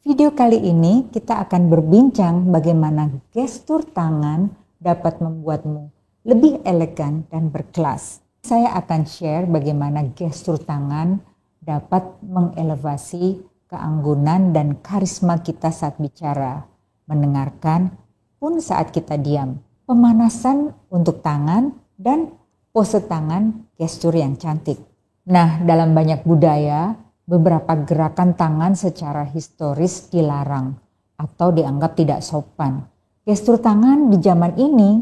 Video kali ini kita akan berbincang bagaimana gestur tangan dapat membuatmu lebih elegan dan berkelas. Saya akan share bagaimana gestur tangan dapat mengelevasi keanggunan dan karisma kita saat bicara, mendengarkan, pun saat kita diam. Pemanasan untuk tangan dan pose tangan gestur yang cantik. Nah, dalam banyak budaya, beberapa gerakan tangan secara historis dilarang atau dianggap tidak sopan. Gestur tangan di zaman ini,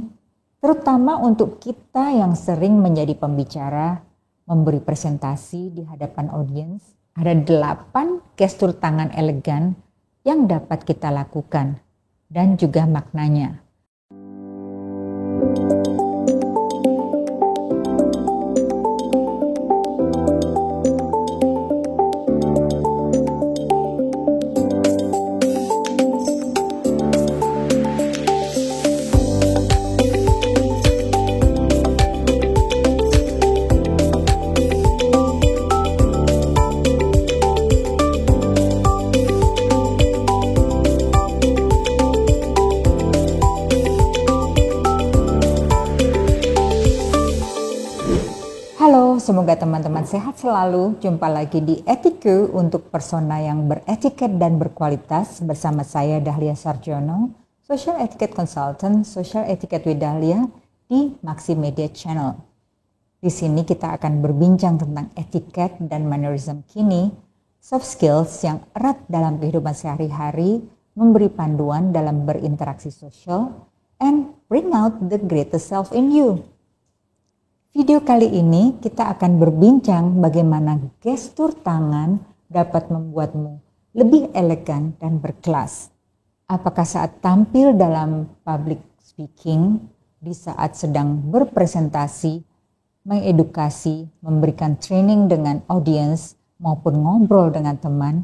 terutama untuk kita yang sering menjadi pembicara, memberi presentasi di hadapan audiens, ada 8 gestur tangan elegan yang dapat kita lakukan dan juga maknanya. Halo, semoga teman-teman sehat selalu. Jumpa lagi di Etiku untuk persona yang beretiket dan berkualitas bersama saya Dahlia Sarjono, Social Etiquette Consultant, Social Etiquette with Dahlia di Maxi Media Channel. Di sini kita akan berbincang tentang etiket dan mannerism kini, soft skills yang erat dalam kehidupan sehari-hari, memberi panduan dalam berinteraksi sosial, and bring out the greatest self in you. Video kali ini kita akan berbincang bagaimana gestur tangan dapat membuatmu lebih elegan dan berkelas. Apakah saat tampil dalam public speaking, di saat sedang berpresentasi, mengedukasi, memberikan training dengan audiens maupun ngobrol dengan teman,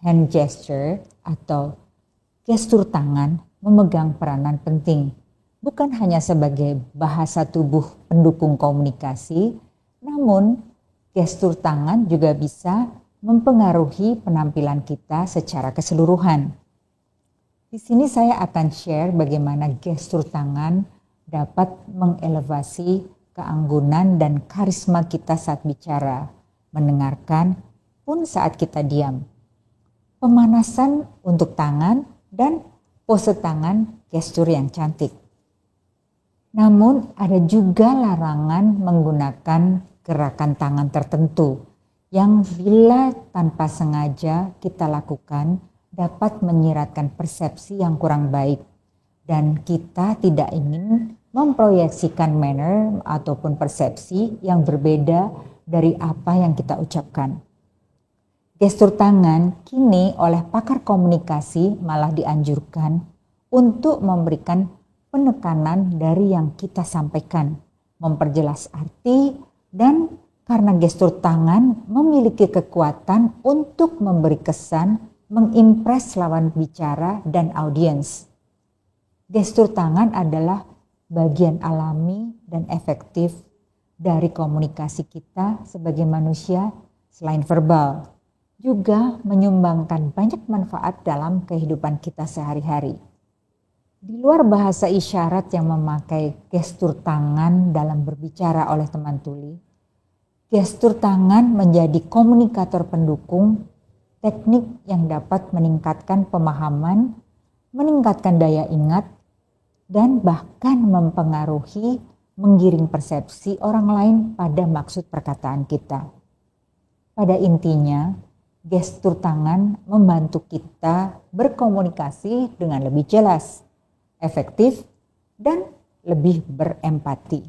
hand gesture atau gestur tangan memegang peranan penting. Bukan hanya sebagai bahasa tubuh pendukung komunikasi, namun gestur tangan juga bisa mempengaruhi penampilan kita secara keseluruhan. Di sini saya akan share bagaimana gestur tangan dapat mengelevasi keanggunan dan karisma kita saat bicara, mendengarkan, pun saat kita diam. Pemanasan untuk tangan dan pose tangan gestur yang cantik. Namun ada juga larangan menggunakan gerakan tangan tertentu yang bila tanpa sengaja kita lakukan dapat menyiratkan persepsi yang kurang baik dan kita tidak ingin memproyeksikan manner ataupun persepsi yang berbeda dari apa yang kita ucapkan. Gestur tangan kini oleh pakar komunikasi malah dianjurkan untuk memberikan penekanan dari yang kita sampaikan, memperjelas arti, dan karena gestur tangan memiliki kekuatan untuk memberi kesan, mengimpress lawan bicara dan audiens. Gestur tangan adalah bagian alami dan efektif dari komunikasi kita sebagai manusia selain verbal, juga menyumbangkan banyak manfaat dalam kehidupan kita sehari-hari. Di luar bahasa isyarat yang memakai gestur tangan dalam berbicara oleh teman tuli, gestur tangan menjadi komunikator pendukung, teknik yang dapat meningkatkan pemahaman, meningkatkan daya ingat, dan bahkan mempengaruhi menggiring persepsi orang lain pada maksud perkataan kita. Pada intinya, gestur tangan membantu kita berkomunikasi dengan lebih jelas, efektif, dan lebih berempati.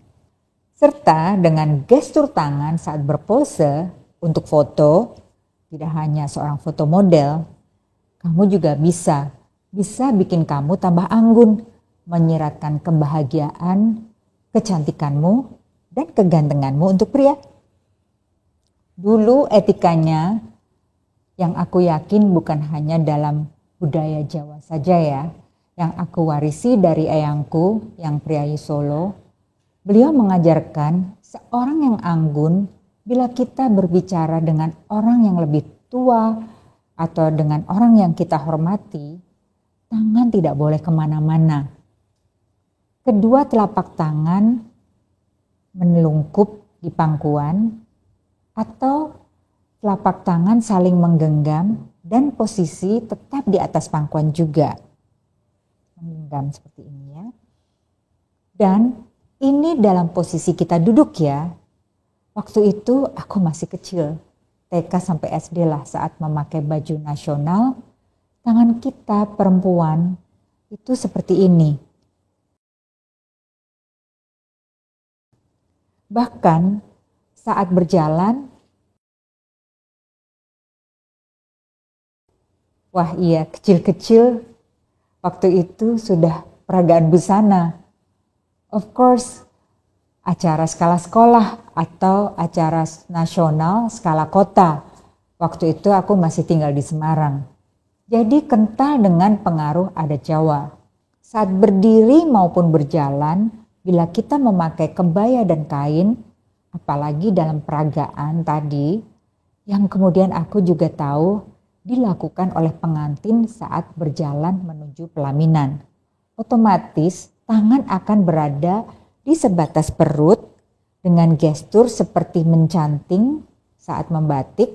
Serta dengan gestur tangan saat berpose untuk foto, tidak hanya seorang foto model, kamu juga bisa bikin kamu tambah anggun, menyiratkan kebahagiaan, kecantikanmu, dan kegantenganmu untuk pria. Dulu etikanya yang aku yakin bukan hanya dalam budaya Jawa saja ya, yang aku warisi dari eyangku yang priayi Solo. Beliau mengajarkan seorang yang anggun bila kita berbicara dengan orang yang lebih tua, atau dengan orang yang kita hormati, tangan tidak boleh kemana-mana. Kedua telapak tangan menelungkup di pangkuan atau telapak tangan saling menggenggam dan posisi tetap di atas pangkuan juga. Menggenggam seperti ini ya. Dan ini dalam posisi kita duduk ya. Waktu itu aku masih kecil, TK sampai SD lah, saat memakai baju nasional, tangan kita perempuan itu seperti ini. Bahkan saat berjalan, wah iya, kecil-kecil waktu itu sudah peragaan busana. Of course, acara skala sekolah atau acara nasional skala kota. Waktu itu aku masih tinggal di Semarang. Jadi kental dengan pengaruh adat Jawa. Saat berdiri maupun berjalan, bila kita memakai kebaya dan kain, apalagi dalam peragaan tadi, yang kemudian aku juga tahu dilakukan oleh pengantin saat berjalan menuju pelaminan. Otomatis tangan akan berada di sebatas perut dengan gestur seperti mencanting saat membatik,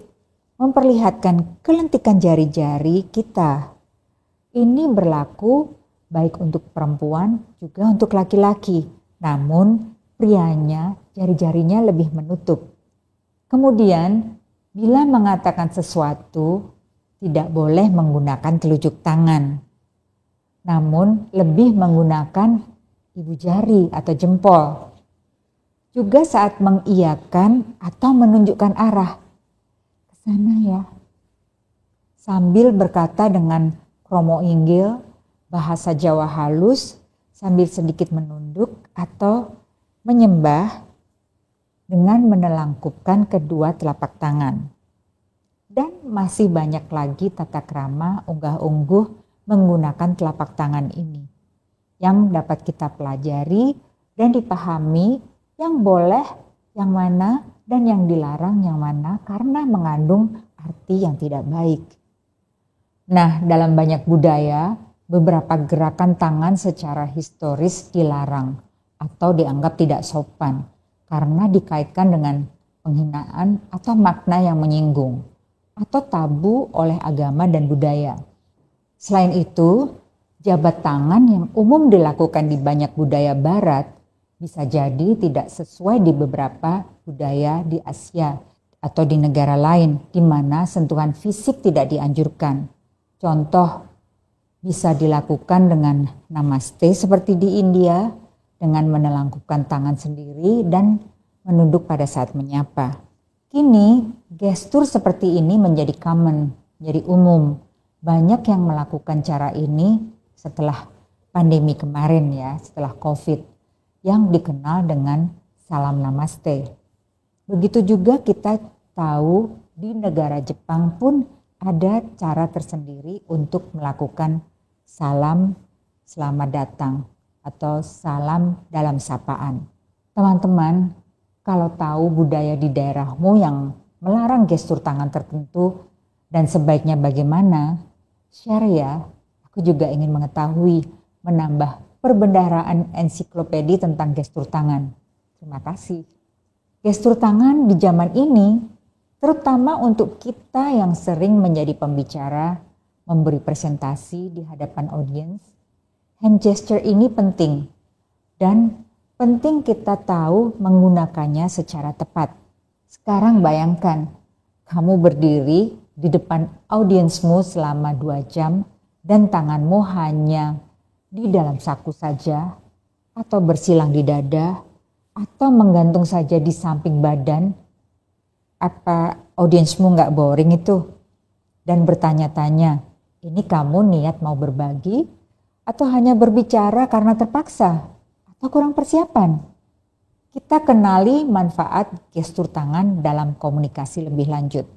memperlihatkan kelentikan jari-jari kita. Ini berlaku baik untuk perempuan juga untuk laki-laki, namun prianya jari-jarinya lebih menutup. Kemudian bila mengatakan sesuatu tidak boleh menggunakan telunjuk tangan, namun lebih menggunakan ibu jari atau jempol. Juga saat mengiyakan atau menunjukkan arah ke sana ya. Sambil berkata dengan kromo inggil, bahasa Jawa halus, sambil sedikit menunduk atau menyembah dengan menelangkupkan kedua telapak tangan. Dan masih banyak lagi tata krama unggah-ungguh menggunakan telapak tangan ini yang dapat kita pelajari dan dipahami, yang boleh, yang mana, dan yang dilarang yang mana karena mengandung arti yang tidak baik. Nah, dalam banyak budaya, beberapa gerakan tangan secara historis dilarang atau dianggap tidak sopan karena dikaitkan dengan penghinaan atau makna yang menyinggung atau tabu oleh agama dan budaya. Selain itu, jabat tangan yang umum dilakukan di banyak budaya barat bisa jadi tidak sesuai di beberapa budaya di Asia atau di negara lain di mana sentuhan fisik tidak dianjurkan. Contoh, bisa dilakukan dengan namaste seperti di India dengan menelangkupkan tangan sendiri dan menunduk pada saat menyapa. Kini, gestur seperti ini menjadi common, menjadi umum. Banyak yang melakukan cara ini setelah pandemi kemarin ya, setelah COVID, yang dikenal dengan salam namaste. Begitu juga kita tahu di negara Jepang pun ada cara tersendiri untuk melakukan salam selamat datang atau salam dalam sapaan. Teman-teman, kalau tahu budaya di daerahmu yang melarang gestur tangan tertentu dan sebaiknya bagaimana, share ya. Aku juga ingin mengetahui, menambah perbendaharaan ensiklopedi tentang gestur tangan. Terima kasih. Gestur tangan di zaman ini, terutama untuk kita yang sering menjadi pembicara, memberi presentasi di hadapan audiens, hand gesture ini penting. Dan penting kita tahu menggunakannya secara tepat. Sekarang bayangkan, kamu berdiri di depan audiensmu selama 2 jam dan tanganmu hanya di dalam saku saja, atau bersilang di dada, atau menggantung saja di samping badan. Apa audiensmu nggak boring itu? Dan bertanya-tanya, ini kamu niat mau berbagi, atau hanya berbicara karena terpaksa, atau kurang persiapan? Kita kenali manfaat gestur tangan dalam komunikasi lebih lanjut.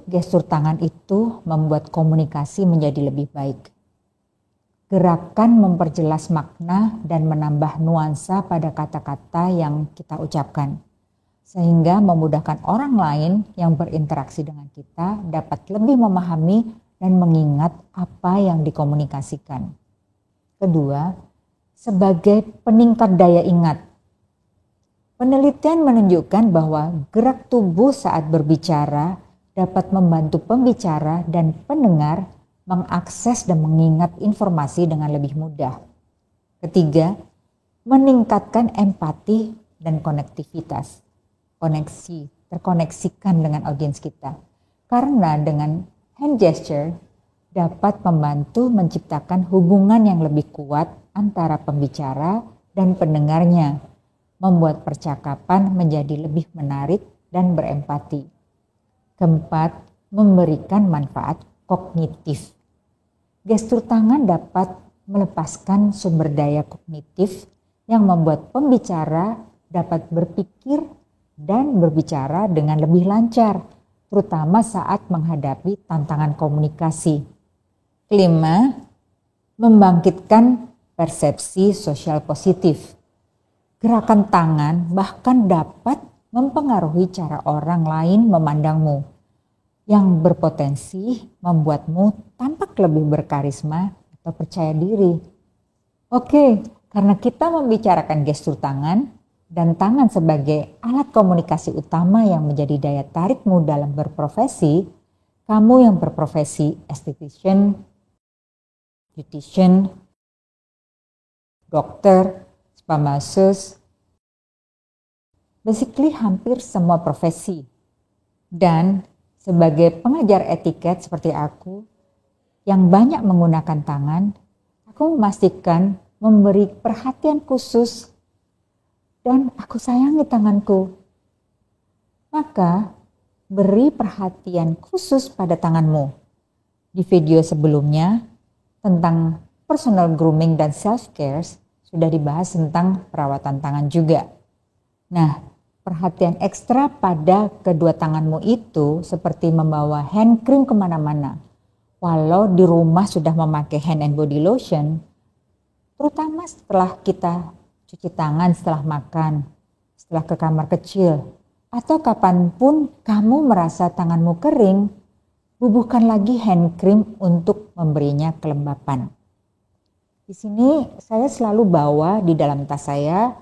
Gestur tangan itu membuat komunikasi menjadi lebih baik. Gerakan memperjelas makna dan menambah nuansa pada kata-kata yang kita ucapkan. sehingga memudahkan orang lain yang berinteraksi dengan kita dapat lebih memahami dan mengingat apa yang dikomunikasikan. Kedua, sebagai peningkat daya ingat. Penelitian menunjukkan bahwa gerak tubuh saat berbicara dapat membantu pembicara dan pendengar mengakses dan mengingat informasi dengan lebih mudah. Ketiga, meningkatkan empati dan konektivitas. Terkoneksikan dengan audiens kita. Karena dengan hand gesture dapat membantu menciptakan hubungan yang lebih kuat antara pembicara dan pendengarnya, membuat percakapan menjadi lebih menarik dan berempati. Keempat, memberikan manfaat kognitif. Gestur tangan dapat melepaskan sumber daya kognitif yang membuat pembicara dapat berpikir dan berbicara dengan lebih lancar, terutama saat menghadapi tantangan komunikasi. Kelima, membangkitkan persepsi sosial positif. Gerakan tangan bahkan dapat mempengaruhi cara orang lain memandangmu, yang berpotensi membuatmu tampak lebih berkarisma atau percaya diri. Oke, karena kita membicarakan gestur tangan, dan tangan sebagai alat komunikasi utama yang menjadi daya tarikmu dalam berprofesi, kamu yang berprofesi esthetician, beautician, dokter, spa masseuse, basically hampir semua profesi. Dan sebagai pengajar etiket seperti aku yang banyak menggunakan tangan, aku memastikan memberi perhatian khusus dan aku sayangi tanganku. Maka beri perhatian khusus pada tanganmu. Di video sebelumnya tentang personal grooming dan self-care sudah dibahas tentang perawatan tangan juga. Nah, perhatian ekstra pada kedua tanganmu itu seperti membawa hand cream kemana-mana. Walau di rumah sudah memakai hand and body lotion, terutama setelah kita cuci tangan setelah makan, setelah ke kamar kecil, atau kapanpun kamu merasa tanganmu kering, bubuhkan lagi hand cream untuk memberinya kelembapan. Di sini saya selalu bawa di dalam tas saya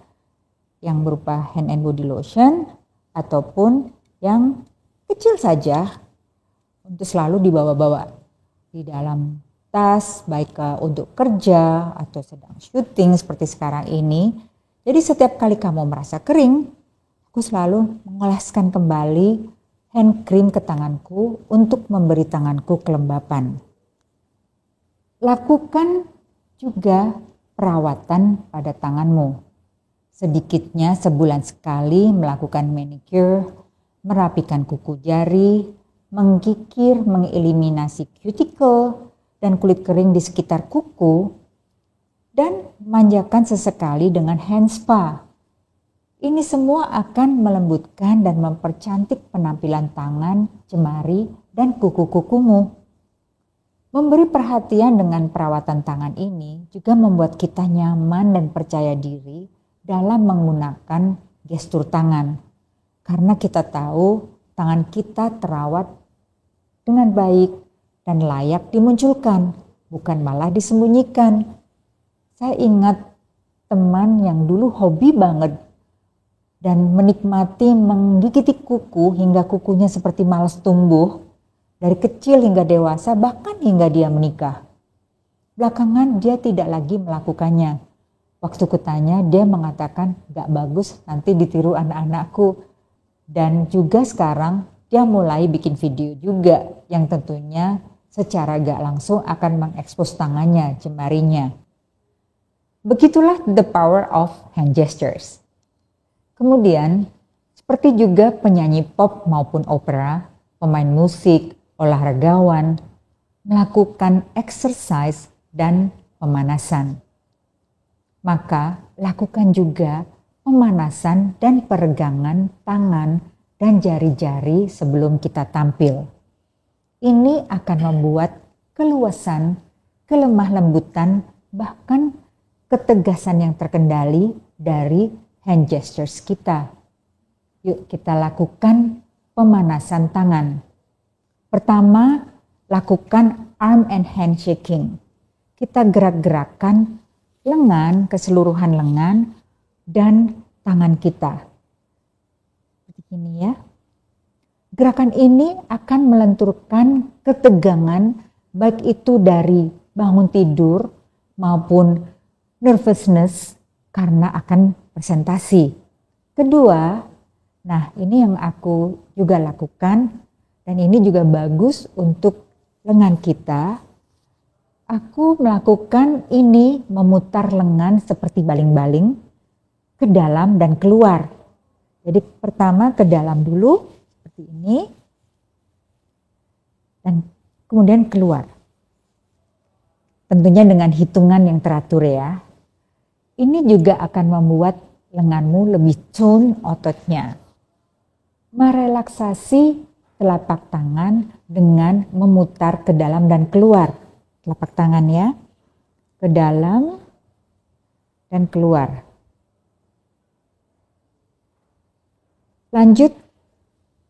yang berupa hand and body lotion ataupun yang kecil saja untuk selalu dibawa-bawa di dalam tas, baik untuk kerja atau sedang syuting seperti sekarang ini. Jadi setiap kali kamu merasa kering, aku selalu mengoleskan kembali hand cream ke tanganku untuk memberi tanganku kelembapan. Lakukan juga perawatan pada tanganmu. Sedikitnya sebulan sekali melakukan manicure, merapikan kuku jari, menggigir, mengeliminasi cuticle dan kulit kering di sekitar kuku, dan manjakan sesekali dengan hand spa. Ini semua akan melembutkan dan mempercantik penampilan tangan, jemari, dan kuku-kukumu. Memberi perhatian dengan perawatan tangan ini juga membuat kita nyaman dan percaya diri dalam menggunakan gestur tangan. Karena kita tahu tangan kita terawat dengan baik dan layak dimunculkan, bukan malah disembunyikan. Saya ingat teman yang dulu hobi banget dan menikmati menggigiti kuku hingga kukunya seperti malas tumbuh, dari kecil hingga dewasa, bahkan hingga dia menikah. Belakangan dia tidak lagi melakukannya. Waktu kutanya, dia mengatakan gak bagus, nanti ditiru anak-anakku. Dan juga sekarang dia mulai bikin video juga yang tentunya secara gak langsung akan mengekspos tangannya, jemarinya. Begitulah the power of hand gestures. Kemudian, seperti juga penyanyi pop maupun opera, pemain musik, olahragawan, melakukan exercise dan pemanasan. Maka, lakukan juga pemanasan dan peregangan tangan dan jari-jari sebelum kita tampil. Ini akan membuat keluasan, kelemah lembutan, bahkan ketegasan yang terkendali dari hand gestures kita. Yuk kita lakukan pemanasan tangan. Pertama, lakukan arm and hand shaking. Kita gerak-gerakan lengan, keseluruhan lengan dan tangan kita. Seperti ini ya. Gerakan ini akan melenturkan ketegangan baik itu dari bangun tidur maupun nervousness karena akan presentasi. Kedua, nah ini yang aku juga lakukan dan ini juga bagus untuk lengan kita. Aku melakukan ini memutar lengan seperti baling-baling ke dalam dan keluar. Jadi pertama ke dalam dulu seperti ini dan kemudian keluar. Tentunya dengan hitungan yang teratur ya. Ini juga akan membuat lenganmu lebih tone ototnya. Merelaksasi telapak tangan dengan memutar ke dalam dan keluar. Telapak tangan ya, ke dalam dan keluar. Lanjut,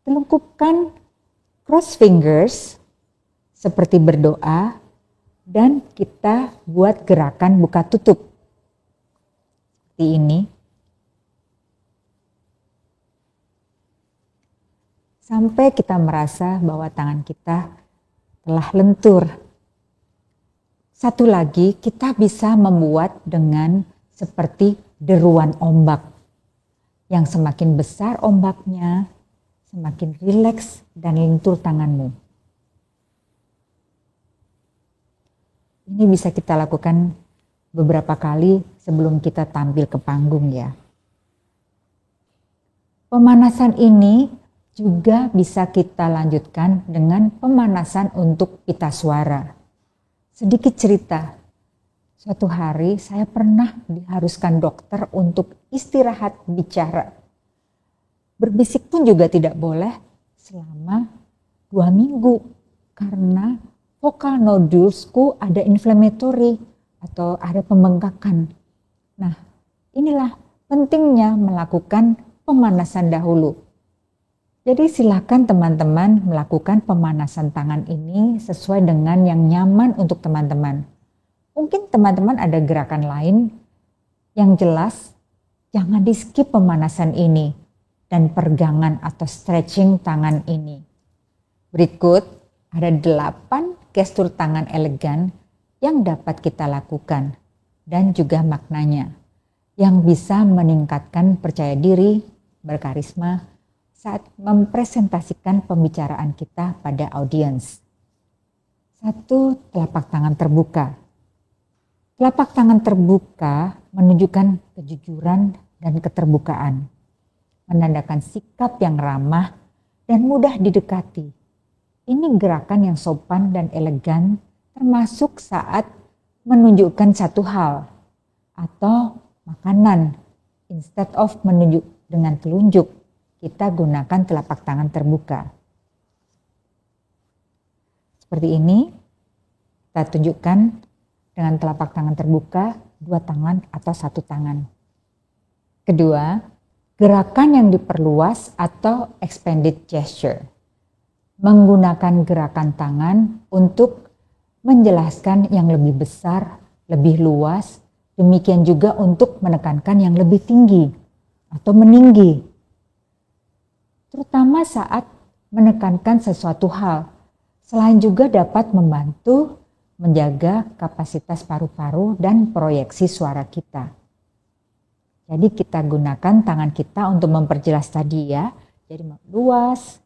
telungkupkan cross fingers seperti berdoa dan kita buat gerakan buka tutup. Seperti ini. Sampai kita merasa bahwa tangan kita telah lentur. Satu lagi, kita bisa membuat dengan seperti deruan ombak. Yang semakin besar ombaknya, semakin rileks dan lentur tanganmu. Ini bisa kita lakukan beberapa kali sebelum kita tampil ke panggung ya. Pemanasan ini juga bisa kita lanjutkan dengan pemanasan untuk pita suara. Sedikit cerita, suatu hari saya pernah diharuskan dokter untuk istirahat bicara. Berbisik pun juga tidak boleh selama 2 minggu karena vocal nodulesku ada inflammatory atau ada pembengkakan. Nah, inilah pentingnya melakukan pemanasan dahulu. Jadi silakan teman-teman melakukan pemanasan tangan ini sesuai dengan yang nyaman untuk teman-teman. Mungkin teman-teman ada gerakan lain yang jelas, jangan di skip pemanasan ini dan pergangan atau stretching tangan ini. Berikut ada 8 gestur tangan elegan yang dapat kita lakukan dan juga maknanya yang bisa meningkatkan percaya diri, berkarisma, saat mempresentasikan pembicaraan kita pada audiens. 1. Telapak tangan terbuka. Telapak tangan terbuka menunjukkan kejujuran dan keterbukaan, menandakan sikap yang ramah dan mudah didekati. Ini gerakan yang sopan dan elegan, termasuk saat menunjukkan satu hal atau makanan. Instead of menunjuk dengan telunjuk, kita gunakan telapak tangan terbuka. Seperti ini, kita tunjukkan dengan telapak tangan terbuka, 2 tangan atau 1 tangan. Kedua, gerakan yang diperluas atau expanded gesture. Menggunakan gerakan tangan untuk menjelaskan yang lebih besar, lebih luas, demikian juga untuk menekankan yang lebih tinggi atau meninggi. Terutama saat menekankan sesuatu hal, selain juga dapat membantu menjaga kapasitas paru-paru dan proyeksi suara kita. Jadi kita gunakan tangan kita untuk memperjelas tadi ya, jadi luas,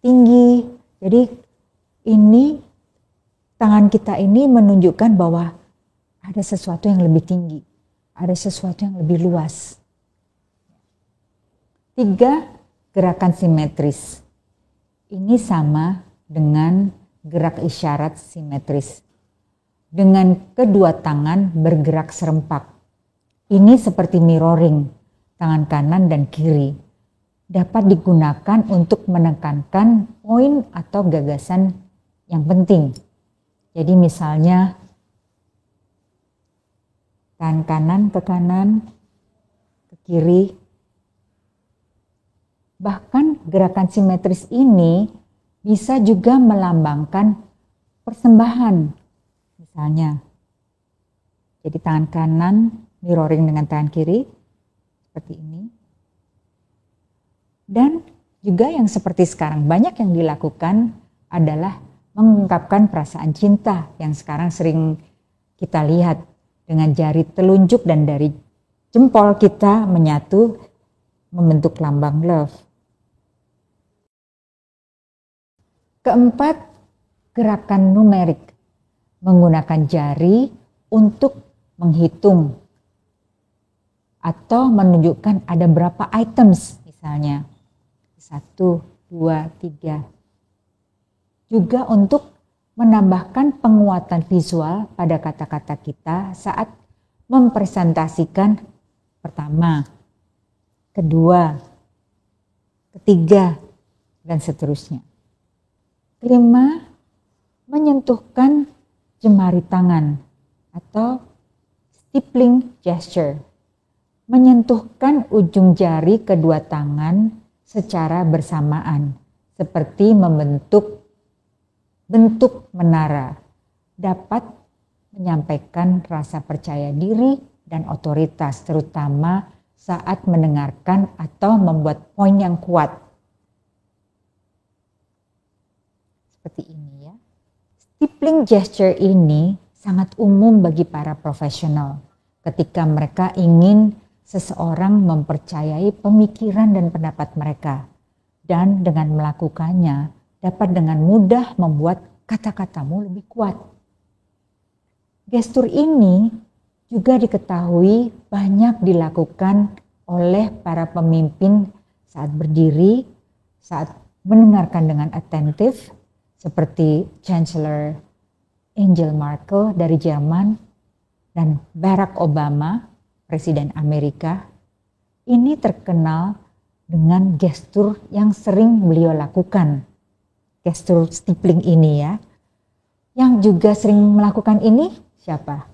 tinggi. Jadi ini tangan kita ini menunjukkan bahwa ada sesuatu yang lebih tinggi, ada sesuatu yang lebih luas. 3. Gerakan simetris. Ini sama dengan gerak isyarat simetris. Dengan kedua tangan bergerak serempak. Ini seperti mirroring, tangan kanan dan kiri. Dapat digunakan untuk menekankan poin atau gagasan yang penting. Jadi misalnya tangan kanan ke kanan, ke kiri, Bahkan gerakan simetris ini bisa juga melambangkan persembahan. Misalnya, jadi tangan kanan mirroring dengan tangan kiri, seperti ini. Dan juga yang seperti sekarang, banyak yang dilakukan adalah mengungkapkan perasaan cinta yang sekarang sering kita lihat dengan jari telunjuk dan dari jempol kita menyatu membentuk lambang love. Keempat, gerakan numerik, menggunakan jari untuk menghitung atau menunjukkan ada berapa items misalnya 1, 2, 3. Juga untuk menambahkan penguatan visual pada kata-kata kita saat mempresentasikan pertama, kedua, ketiga, dan seterusnya. Kelima, menyentuhkan jemari tangan atau stippling gesture. Menyentuhkan ujung jari kedua tangan secara bersamaan, seperti membentuk bentuk menara, dapat menyampaikan rasa percaya diri dan otoritas, terutama saat mendengarkan atau membuat poin yang kuat. Seperti ini ya. Stippling gesture ini sangat umum bagi para profesional ketika mereka ingin seseorang mempercayai pemikiran dan pendapat mereka, dan dengan melakukannya dapat dengan mudah membuat kata-katamu lebih kuat. Gestur ini juga diketahui banyak dilakukan oleh para pemimpin saat berdiri, saat mendengarkan dengan atentif, seperti Chancellor Angela Merkel dari Jerman dan Barack Obama, Presiden Amerika. Ini terkenal dengan gestur yang sering beliau lakukan. Gestur stippling ini ya. Yang juga sering melakukan ini siapa?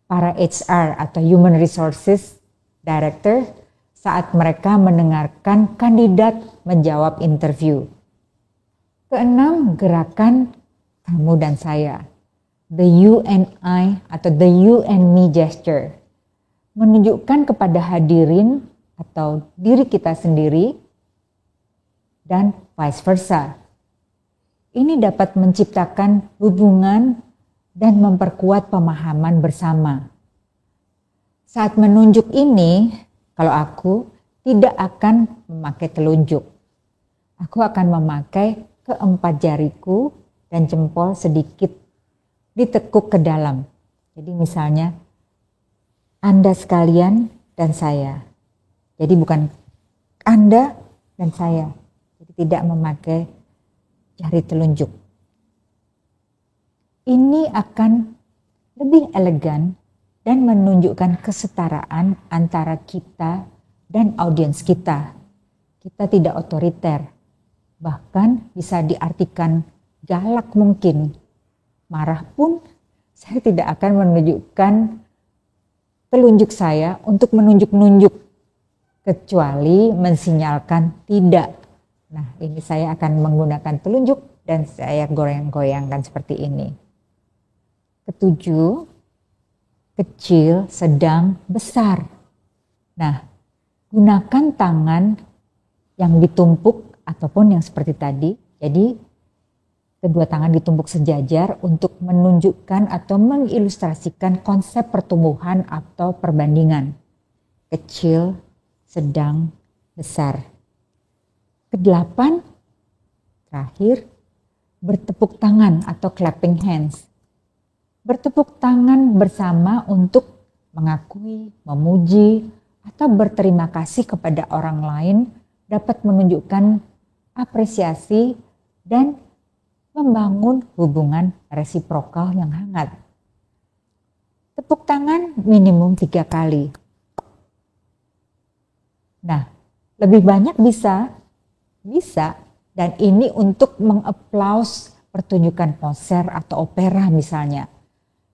Para HR atau Human Resources Director saat mereka mendengarkan kandidat menjawab interview. Keenam, gerakan kamu dan saya. The you and I atau the you and me gesture. Menunjukkan kepada hadirin atau diri kita sendiri dan vice versa. Ini dapat menciptakan hubungan dan memperkuat pemahaman bersama. Saat menunjuk ini, kalau aku tidak akan memakai telunjuk. Aku akan memakai keempat jariku dan jempol sedikit ditekuk ke dalam. Jadi misalnya, Anda sekalian dan saya. Jadi bukan Anda dan saya. Jadi tidak memakai jari telunjuk. Ini akan lebih elegan dan menunjukkan kesetaraan antara kita dan audiens kita. Kita tidak otoriter, bahkan bisa diartikan galak mungkin. Marah pun saya tidak akan menunjukkan telunjuk saya untuk menunjuk-nunjuk, kecuali mensinyalkan tidak. Nah, ini saya akan menggunakan telunjuk dan saya goyang-goyangkan seperti ini. Ketujuh, kecil, sedang, besar. Nah, gunakan tangan yang ditumpuk ataupun yang seperti tadi. Jadi, kedua tangan ditumpuk sejajar untuk menunjukkan atau mengilustrasikan konsep pertumbuhan atau perbandingan. Kecil, sedang, besar. Kedelapan, terakhir, bertepuk tangan atau clapping hands. Bertepuk tangan bersama untuk mengakui, memuji, atau berterima kasih kepada orang lain dapat menunjukkan apresiasi dan membangun hubungan resiprokal yang hangat. Tepuk tangan minimum 3 kali. Nah, lebih banyak bisa, dan ini untuk mengaplaus pertunjukan konser atau opera misalnya.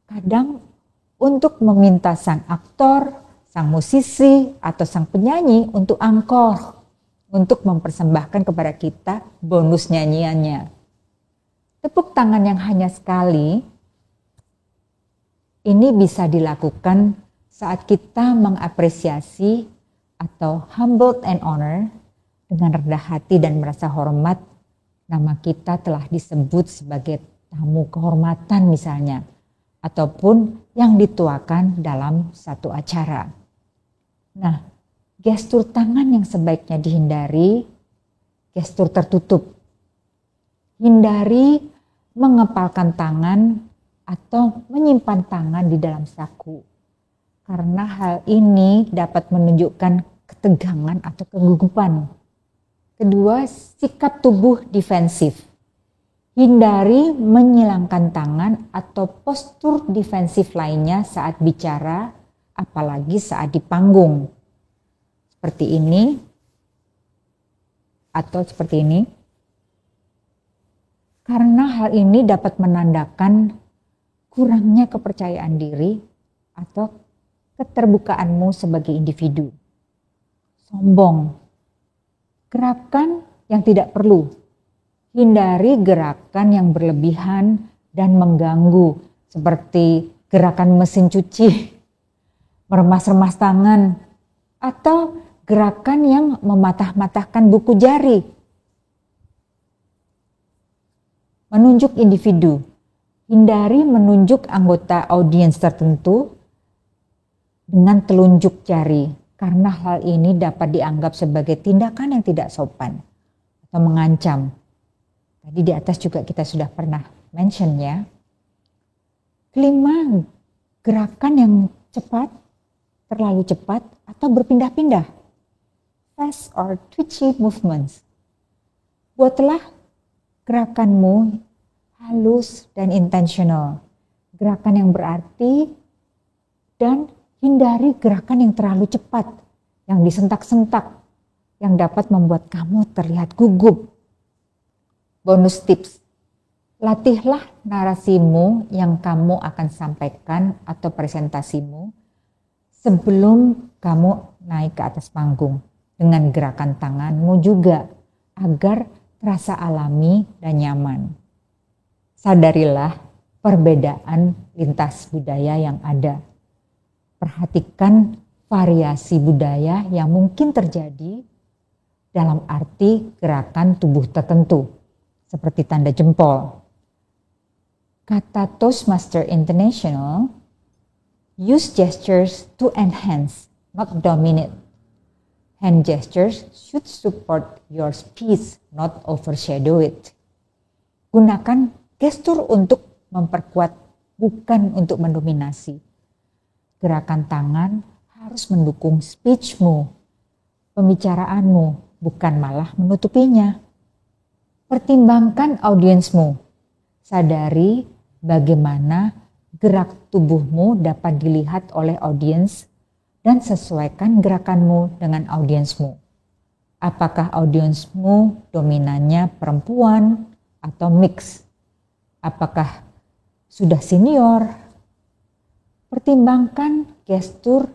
Kadang untuk meminta sang aktor, sang musisi, atau sang penyanyi untuk angkor. untuk mempersembahkan kepada kita bonus nyanyiannya. Tepuk tangan yang hanya sekali ini bisa dilakukan saat kita mengapresiasi atau humbled and honor dengan rendah hati dan merasa hormat. Nama kita telah disebut sebagai tamu kehormatan misalnya, ataupun yang dituakan dalam satu acara. Nah, gestur tangan yang sebaiknya dihindari, gestur tertutup. Hindari mengepalkan tangan atau menyimpan tangan di dalam saku. Karena hal ini dapat menunjukkan ketegangan atau kegugupan. Kedua, sikap tubuh defensif. Hindari menyilangkan tangan atau postur defensif lainnya saat bicara, apalagi saat di panggung. Seperti ini atau seperti ini. Karena hal ini dapat menandakan kurangnya kepercayaan diri atau keterbukaanmu sebagai individu. Sombong. Gerakan yang tidak perlu. Hindari gerakan yang berlebihan dan mengganggu seperti gerakan mesin cuci, meremas-remas tangan, atau gerakan yang mematah-matahkan buku jari. Menunjuk individu. Hindari menunjuk anggota audiens tertentu dengan telunjuk jari, karena hal ini dapat dianggap sebagai tindakan yang tidak sopan atau mengancam. Tadi di atas juga kita sudah pernah mention ya. Kelima, gerakan yang cepat, terlalu cepat atau berpindah-pindah. Fast or twitchy movements. Buatlah gerakanmu halus dan intentional. Gerakan yang berarti dan hindari gerakan yang terlalu cepat, yang disentak-sentak, yang dapat membuat kamu terlihat gugup. Bonus tips, latihlah narasimu yang kamu akan sampaikan atau presentasimu sebelum kamu naik ke atas panggung. Dengan gerakan tanganmu juga, agar terasa alami dan nyaman. Sadarilah perbedaan lintas budaya yang ada. Perhatikan variasi budaya yang mungkin terjadi dalam arti gerakan tubuh tertentu, seperti tanda jempol. Kata Toastmaster International, use gestures to enhance, not dominate. Hand gestures should support your speech, not overshadow it. Gunakan gestur untuk memperkuat, bukan untuk mendominasi. Gerakan tangan harus mendukung speechmu, pembicaraanmu, bukan malah menutupinya. Pertimbangkan audiensmu. Sadari bagaimana gerak tubuhmu dapat dilihat oleh audiens dan sesuaikan gerakanmu dengan audiensmu. Apakah audiensmu dominannya perempuan atau mix? Apakah sudah senior? Pertimbangkan gestur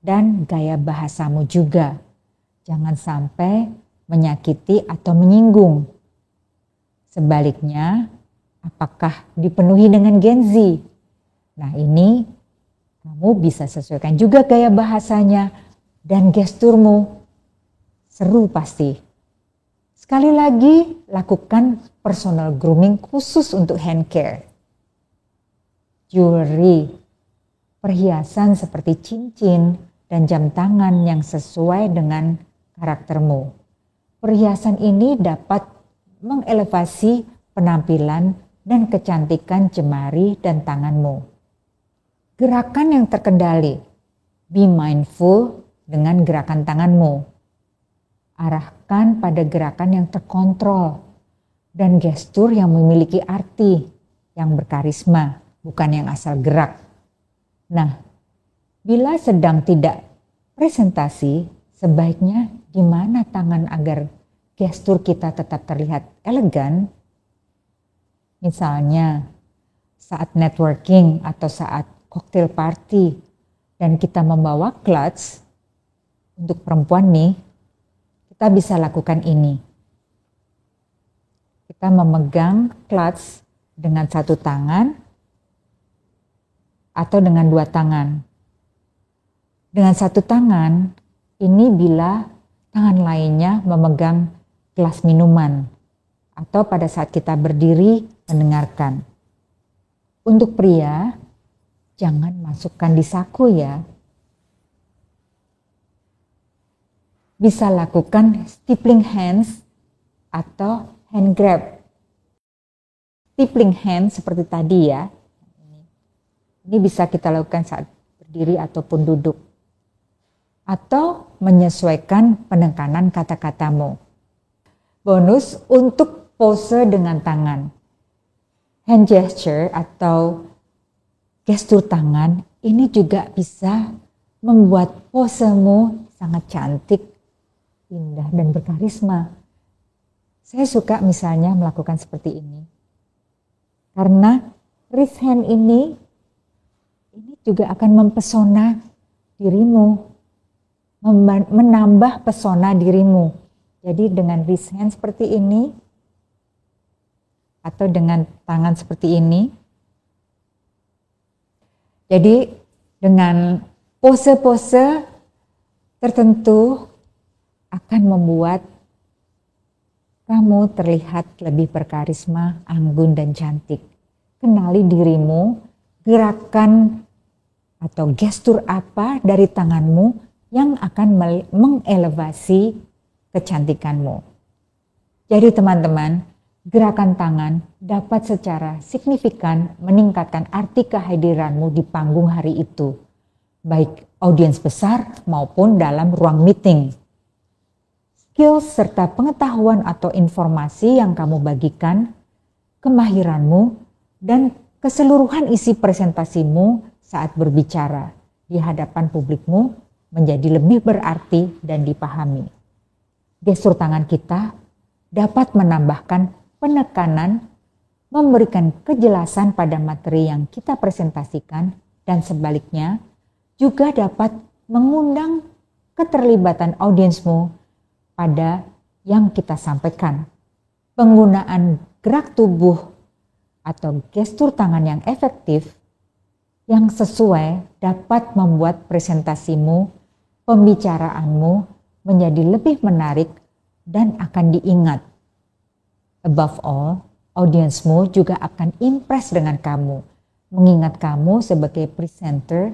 dan gaya bahasamu juga. Jangan sampai menyakiti atau menyinggung. Sebaliknya, apakah dipenuhi dengan Gen Z? Nah, ini kamu bisa sesuaikan juga gaya bahasanya dan gesturmu. Seru pasti. Sekali lagi, lakukan personal grooming khusus untuk hand care. Jewelry, perhiasan seperti cincin dan jam tangan yang sesuai dengan karaktermu. Perhiasan ini dapat mengelevasi penampilan dan kecantikan jemari dan tanganmu. Gerakan yang terkendali. Be mindful dengan gerakan tanganmu. Arahkan pada gerakan yang terkontrol dan gestur yang memiliki arti, yang berkarisma, bukan yang asal gerak. Nah, bila sedang tidak presentasi, sebaiknya di mana tangan agar gestur kita tetap terlihat elegan? Misalnya saat networking atau saat cocktail party dan kita membawa clutch, untuk perempuan nih, kita bisa lakukan ini. Kita memegang clutch dengan satu tangan atau dengan dua tangan. Dengan satu tangan, ini bila tangan lainnya memegang gelas minuman atau pada saat kita berdiri mendengarkan. Untuk pria, jangan masukkan di saku ya. Bisa lakukan stippling hands atau hand grab. Stippling hand seperti tadi ya. Ini bisa kita lakukan saat berdiri ataupun duduk. Atau menyesuaikan penekanan kata-katamu. Bonus untuk pose dengan tangan. Hand gesture atau gestur tangan ini juga bisa membuat posemu sangat cantik, indah dan berkarisma. Saya suka misalnya melakukan seperti ini. Karena wrist hand ini juga akan mempesona dirimu. Menambah pesona dirimu. Jadi dengan wrist hand seperti ini atau dengan tangan seperti ini. Jadi dengan pose-pose tertentu akan membuat kamu terlihat lebih berkarisma, anggun dan cantik. Kenali dirimu, gerakan atau gestur apa dari tanganmu yang akan mengelevasi kecantikanmu. Jadi teman-teman, gerakan tangan dapat secara signifikan meningkatkan arti kehadiranmu di panggung hari itu, baik audiens besar maupun dalam ruang meeting. Skill serta pengetahuan atau informasi yang kamu bagikan, kemahiranmu, dan keseluruhan isi presentasimu saat berbicara di hadapan publikmu menjadi lebih berarti dan dipahami. Gestur tangan kita dapat menambahkan penekanan, memberikan kejelasan pada materi yang kita presentasikan, dan sebaliknya juga dapat mengundang keterlibatan audiensmu pada yang kita sampaikan. Penggunaan gerak tubuh atau gestur tangan yang efektif, yang sesuai dapat membuat presentasimu, pembicaraanmu menjadi lebih menarik dan akan diingat. Above all, audiensmu juga akan impress dengan kamu, mengingat kamu sebagai presenter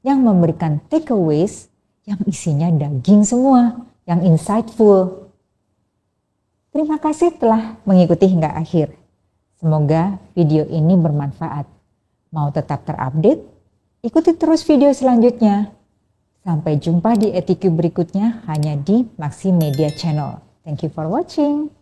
yang memberikan takeaways yang isinya daging semua, yang insightful. Terima kasih telah mengikuti hingga akhir. Semoga video ini bermanfaat. Mau tetap terupdate? Ikuti terus video selanjutnya. Sampai jumpa di ETQ berikutnya hanya di Maxi Media Channel. Thank you for watching.